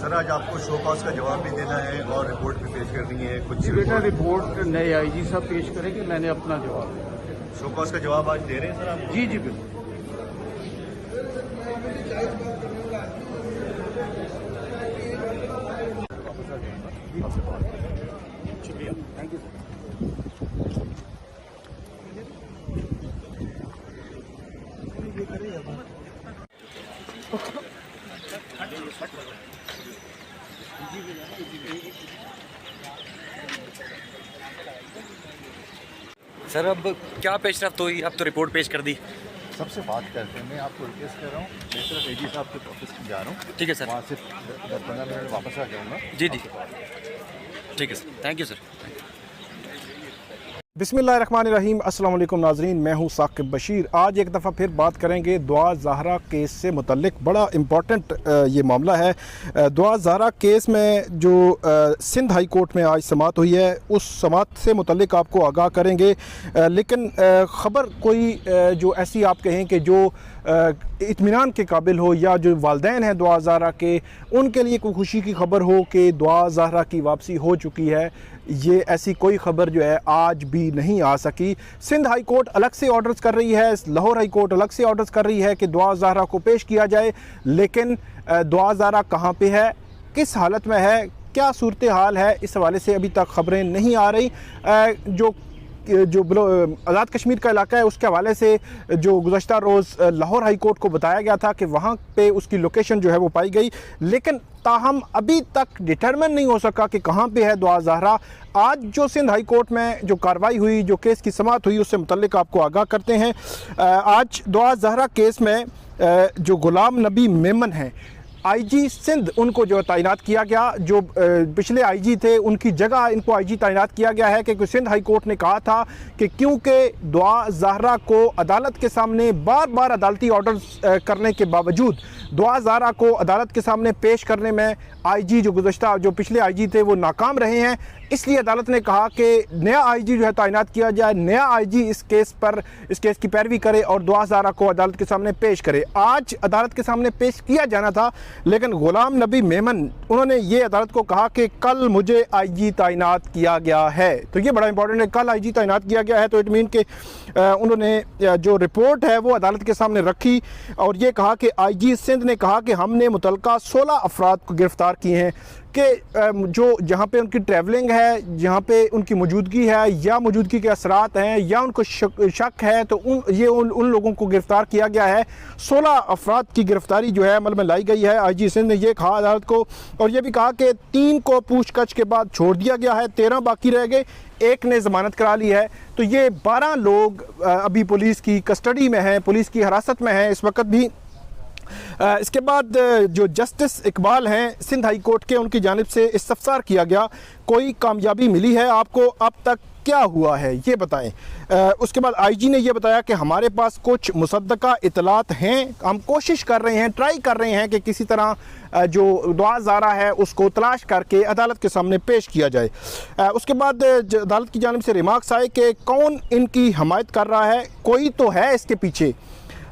Sir आज आपको show cause का जवाब भी देना है और रिपोर्ट भी पेश करनी है कुछ। जी बेटा, रिपोर्ट नए आईजी साहब पेश करेंगे, मैंने अपना जवाब शो कॉज का जवाब आज दे रहे हैं सर आप? जी जी बिल्कुल। शुक्रिया, थैंक यू सर। सर अब क्या पेशरफ्त हुई? अब तो रिपोर्ट पेश कर दी। सबसे बात करते हैं, मैं आपको रिक्वेस्ट कर रहा हूँ, मैं सिर्फ एजी साहब के ऑफिस में जा रहा हूँ। ठीक है सर। वहाँ से 10-15 मिनट वापस आ जाऊँगा। जी जी ठीक है सर, थैंक यू सर। बिस्मिल्लाहिर्रहमानिर्रहीम। अस्सलाम वालेकुम नाजरीन, मैं हूँ साकिब बशीर। आज एक दफ़ा फिर बात करेंगे दुआ ज़हरा केस से मुतल्लिक। बड़ा इम्पॉर्टेंट ये मामला है। दुआ ज़हरा केस में जो सिंध हाई कोर्ट में आज समाअत हुई है, उस समाअत से मुतल्लिक आपको आगाह करेंगे। लेकिन ख़बर कोई जो ऐसी आप कहें कि जो इत्मीनान के काबिल हो, या जो वालिदैन हैं दुआ ज़हरा के, उनके लिए कोई खुशी की खबर हो कि दुआ ज़हरा की वापसी हो चुकी है, ये ऐसी कोई ख़बर जो है आज भी नहीं आ सकी। सिंध हाई कोर्ट अलग से ऑर्डर्स कर रही है, लाहौर हाई कोर्ट अलग से ऑर्डर्स कर रही है कि दुआ ज़हरा को पेश किया जाए, लेकिन दुआ ज़हरा कहाँ पे है, किस हालत में है, क्या सूरत हाल है, इस हवाले से अभी तक ख़बरें नहीं आ रही। जो आज़ाद कश्मीर का इलाका है, उसके हवाले से जो गुज़श्ता रोज़ लाहौर हाई कोर्ट को बताया गया था कि वहाँ पे उसकी लोकेशन जो है वो पाई गई, लेकिन ताहम अभी तक डिटरमिन नहीं हो सका कि कहाँ पे है दुआ ज़हरा। आज जो सिंध हाई कोर्ट में जो कार्रवाई हुई, जो केस की समाअत हुई, उससे मुतल्लिक आपको आगाह करते हैं। आज दुआ ज़हरा केस में जो गुलाम नबी मेमन हैं, आईजी सिंध, उनको जो तैनात किया गया, जो पिछले आईजी थे उनकी जगह इनको आईजी तैनात किया गया है, क्योंकि सिंध हाई कोर्ट ने कहा था कि क्योंकि दुआ ज़हरा को अदालत के सामने बार बार अदालती ऑर्डर्स करने के बावजूद दुआ ज़हरा को अदालत के सामने पेश करने में आईजी जो पिछले आईजी थे वो नाकाम रहे हैं, इसलिए अदालत ने कहा कि नया आईजी जो है तैनात किया जाए, नया आईजी इस केस की पैरवी करे और दुआ ज़हरा को अदालत के सामने पेश करे। आज अदालत के सामने पेश किया जाना था, लेकिन गुलाम नबी मेमन, उन्होंने ये अदालत को कहा कि कल मुझे आईजी तैनात किया गया है। तो ये बड़ा इंपॉर्टेंट है, कल आईजी तैनात किया गया है, तो इट मीन के उन्होंने जो रिपोर्ट है वो अदालत के सामने रखी और ये कहा कि आईजी सिंध ने कहा कि हमने मुतलका 16 अफराद को गिरफ़्तार किए हैं कि जो जहाँ पे उनकी ट्रैवलिंग है, जहाँ पे उनकी मौजूदगी है या मौजूदगी के असरात हैं या उनको शक है, तो उन लोगों को गिरफ़्तार किया गया है। 16 अफराद की गिरफ़्तारी जो है अमल में लाई गई है। आईजी सिंध ने यह कहा अदालत को, और ये भी कहा कि 3 को पूछताछ के बाद छोड़ दिया गया है, 13 बाकी रह गए, 1 ने ज़मानत करा ली है। तो ये 12 लोग अभी पुलिस की कस्टडी में हैं, पुलिस की हिरासत में हैं इस वक्त भी। इसके बाद जो जस्टिस इकबाल हैं सिंध हाई कोर्ट के, उनकी जानिब से इस्तफसार किया गया, कोई कामयाबी मिली है आपको, अब तक क्या हुआ है ये बताएं। उसके बाद आईजी ने यह बताया कि हमारे पास कुछ मुसद्दका इतलात हैं, हम कोशिश कर रहे हैं, ट्राई कर रहे हैं कि किसी तरह जो दुआ ज़हरा है उसको तलाश करके अदालत के सामने पेश किया जाए। उसके बाद अदालत की जानिब से रिमार्क्स आए कि कौन इनकी हमायत कर रहा है, कोई तो है इसके पीछे।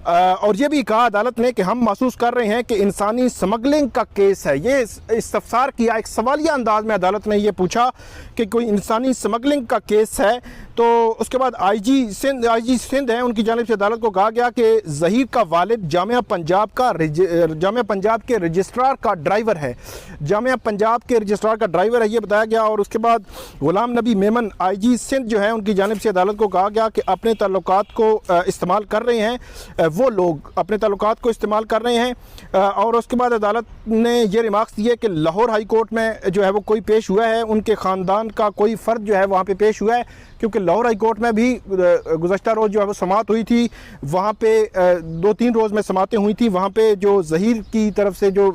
और ये भी कहा अदालत ने कि हम महसूस कर रहे हैं कि इंसानी स्मगलिंग का केस है। ये इस्तफसार किया, एक सवालिया अंदाज में अदालत ने ये पूछा कि कोई इंसानी स्मगलिंग का केस है। तो उसके बाद आईजी सिंध हैं, उनकी जानिब से अदालत को कहा गया कि ज़हीर का वालिद जामिया पंजाब के रजिस्ट्रार का ड्राइवर है, जामिया पंजाब के रजिस्ट्रार का ड्राइवर है, ये बताया गया। और उसके बाद गुलाम नबी मेमन आईजी सिंध जो है, उनकी जानिब से अदालत को कहा गया कि अपने ताल्लुकात को इस्तेमाल कर रहे हैं, वो लोग अपने ताल्लुकात को इस्तेमाल कर रहे हैं। और उसके बाद अदालत ने ये रिमार्क्स दिए कि लाहौर हाई कोर्ट में जो है वो कोई पेश हुआ है, उनके ख़ानदान का कोई फ़र्द जो है वहाँ पे पेश हुआ है, क्योंकि लाहौर हाई कोर्ट में भी गुज़श्ता रोज़ जो है वो समाअत हुई थी, वहाँ पे 2-3 रोज़ में समाअतें हुई थी, वहाँ पे जो ज़हीर की तरफ से जो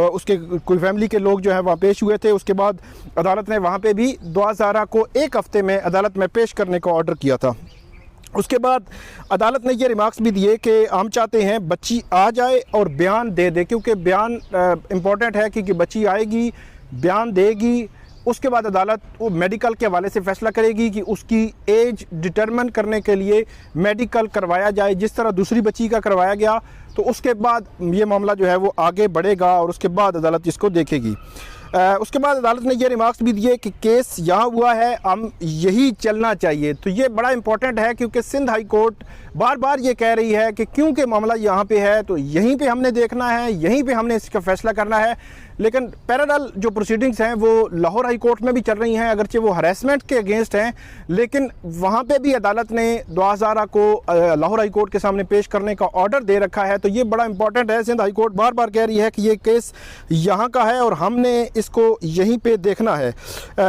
उसके कोई फैमिली के लोग जो है वहाँ पेश हुए थे। उसके बाद अदालत ने वहाँ पे भी दुआ ज़हरा को 1 हफ़्ते में अदालत में पेश करने का ऑर्डर किया था। उसके बाद अदालत ने ये रिमार्क्स भी दिए कि हम चाहते हैं बच्ची आ जाए और बयान दे दे, क्योंकि बयान इम्पॉर्टेंट है, क्योंकि बच्ची आएगी, बयान देगी, उसके बाद अदालत वो मेडिकल के हवाले से फैसला करेगी कि उसकी एज डिटरमिन करने के लिए मेडिकल करवाया जाए, जिस तरह दूसरी बच्ची का करवाया गया। तो उसके बाद ये मामला जो है वो आगे बढ़ेगा और उसके बाद अदालत इसको देखेगी। उसके बाद अदालत ने ये रिमार्क्स भी दिए कि केस यहाँ हुआ है, हम यही चलना चाहिए। तो ये बड़ा इंपॉर्टेंट है क्योंकि सिंध हाई कोर्ट बार बार ये कह रही है कि क्योंकि मामला यहाँ पे है तो यहीं पे हमने देखना है, यहीं पे हमने इसका फैसला करना है। लेकिन पैरेलल जो प्रोसीडिंग्स हैं वो लाहौर हाई कोर्ट में भी चल रही हैं, अगरचे वो हरेसमेंट के अगेंस्ट हैं, लेकिन वहाँ पे भी अदालत ने दुआ ज़हरा को लाहौर हाई कोर्ट के सामने पेश करने का ऑर्डर दे रखा है। तो ये बड़ा इंपॉर्टेंट है। सिंध हाई कोर्ट बार बार कह रही है कि ये केस यहाँ का है और हमने इसको यहीं पे देखना है।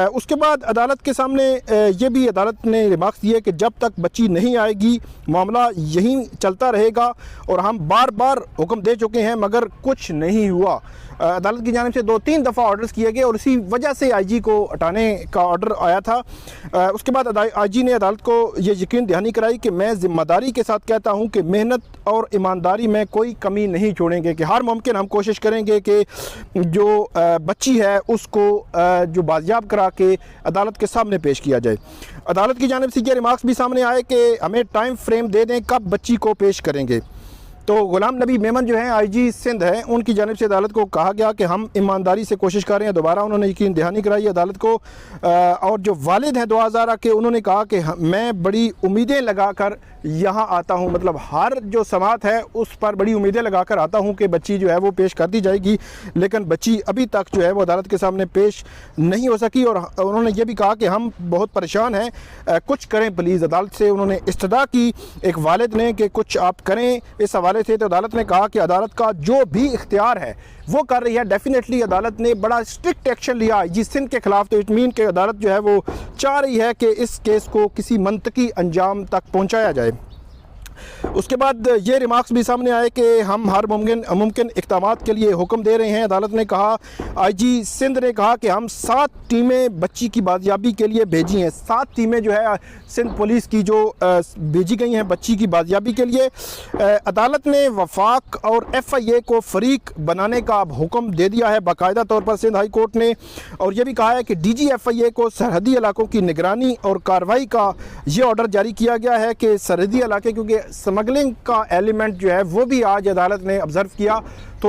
उसके बाद अदालत के सामने ये भी अदालत ने रिमार्क्स दिए कि जब तक बच्ची नहीं आएगी मामला यहीं चलता रहेगा और हम बार बार हुक्म दे चुके हैं मगर कुछ नहीं हुआ। अदालत की जानिब से 2-3 दफ़ा ऑर्डर्स किए गए और इसी वजह से आईजी को हटाने का ऑर्डर आया था। उसके बाद आईजी ने अदालत को ये यकीन दहानी कराई कि मैं ज़िम्मेदारी के साथ कहता हूँ कि मेहनत और ईमानदारी में कोई कमी नहीं छोड़ेंगे, कि हर मुमकिन हम कोशिश करेंगे कि जो बच्ची है उसको जो बाजियाब करा के अदालत के सामने पेश किया जाए। अदालत की जानिब से ये रिमार्क्स भी सामने आए कि हमें टाइम फ्रेम दे दें कब बच्ची को पेश करेंगे। तो गुलाम नबी मेमन जो हैं आईजी सिंध हैं, उनकी जानिब से अदालत को कहा गया कि हम ईमानदारी से कोशिश कर रहे हैं। दोबारा उन्होंने यकीन दहानी कराई अदालत को। और जो वालिद हैं दुआ ज़हरा के, उन्होंने कहा कि मैं बड़ी उम्मीदें लगाकर यहाँ आता हूँ, मतलब हर जो समात है उस पर बड़ी उम्मीदें लगाकर आता हूँ कि बच्ची जो है वो पेश कर दी जाएगी, लेकिन बच्ची अभी तक जो है वो अदालत के सामने पेश नहीं हो सकी। और उन्होंने ये भी कहा कि हम बहुत परेशान हैं, कुछ करें प्लीज़। अदालत से उन्होंने इस्तदा की एक वालिद ने कि कुछ आप करें इस हवाले से। तो अदालत ने कहा कि अदालत का जो भी इख्तियार है वो कर रही है। डेफिनेटली अदालत ने बड़ा स्ट्रिक्ट एक्शन लिया आईजी सिंध के ख़िलाफ़। तो इट मीन कि अदालत जो है वो चाह रही है कि इस केस को किसी मंतकी अंजाम तक पहुंचाया जाए। उसके बाद ये रिमार्क्स भी सामने आए कि हम हर मुमकिन इक़दामात के लिए हुक्म दे रहे हैं। अदालत ने कहा, आईजी सिंध ने कहा कि हम 7 टीमें बच्ची की बाजियाबी के लिए भेजी हैं। 7 टीमें जो है सिंध पुलिस की जो भेजी गई हैं बच्ची की बाजियाबी के लिए। अदालत ने वफाक और FIA को फरीक बनाने का अब हुक्म दे दिया है बाकायदा तौर पर सिंध हाई कोर्ट ने। और ये भी कहा है कि DG FIA को सरहदी इलाकों की निगरानी और कार्रवाई का ये ऑर्डर जारी किया गया है कि सरहदी इलाके, क्योंकि स्मगलिंग का एलिमेंट जो है वो भी आज अदालत ने ऑब्ज़र्व किया, तो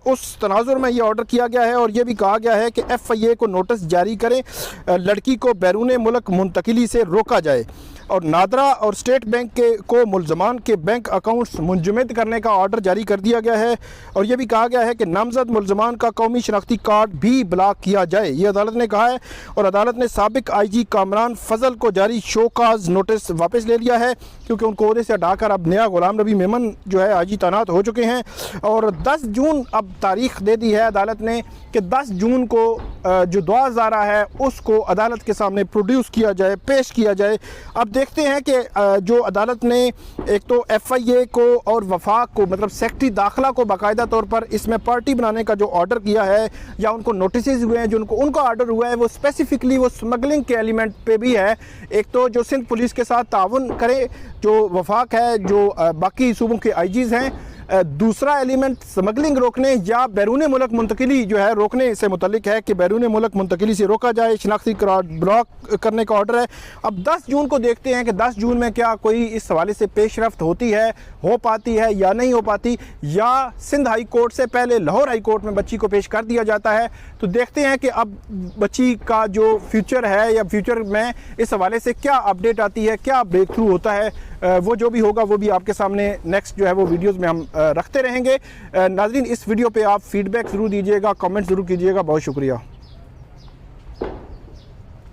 उस तनाजुर में ये ऑर्डर किया गया है। और ये भी कहा गया है कि FIA को नोटिस जारी करें, लड़की को बैरून मुल्क मुंतकिली से रोका जाए। और नादरा और स्टेट बैंक को मुलजमान के बैंक अकाउंट्स मुंजमद करने का ऑर्डर जारी कर दिया गया है। और ये भी कहा गया है कि नामजद मुलजमान का कौमी शनाख्ती कार्ड भी ब्लॉक किया जाए, ये अदालत ने कहा है। और अदालत ने साबिक IG कामरान फजल को जारी शोकाज नोटिस वापस ले लिया है, क्योंकि उनको ओहदे से हटाकर अब नया गुलाम नबी मेमन जो है IG तैनात हो चुके हैं। और 10 जून अब तारीख दे दी है अदालत ने कि 10 जून को जो दुआ ज़हरा है उसको अदालत के सामने प्रोड्यूस किया जाए, पेश किया जाए। अब देखते हैं कि जो अदालत ने एक तो FIA को और वफाक को, मतलब सेक्रेटरी दाखिला को बाकायदा तौर पर इसमें पार्टी बनाने का जो ऑर्डर किया है या उनको नोटिस हुए हैं, जो उनका ऑर्डर हुआ है वो स्पेसिफिकली वो स्मगलिंग के एलिमेंट पे भी है। एक तो जो सिंध पुलिस के साथ ताउन करे जो वफाक है, जो बाकी सूबों के IGs हैं, दूसरा एलिमेंट स्मगलिंग रोकने या बैरून मुल्क मुंतकिली जो है रोकने से मुतल्लिक है कि बैरून मुल्क मुंतकिली से रोका जाए, शनाख्ती कार्ड ब्लॉक करने का ऑर्डर है। अब 10 जून को देखते हैं कि 10 जून में क्या कोई इस हवाले से पेशरफ्त होती है, हो पाती है या नहीं हो पाती, या सिंध हाई कोर्ट से पहले लाहौर हाई कोर्ट में बच्ची को पेश कर दिया जाता है। तो देखते हैं कि अब बच्ची का जो फ्यूचर है या फ्यूचर में इस हवाले से क्या अपडेट आती है, क्या ब्रेक थ्रू होता है। वो जो भी होगा वो भी आपके सामने नेक्स्ट जो है वो वीडियोस में हम रखते रहेंगे। नाज़रीन, इस वीडियो पे आप फीडबैक ज़रूर दीजिएगा, कमेंट ज़रूर कीजिएगा। बहुत शुक्रिया।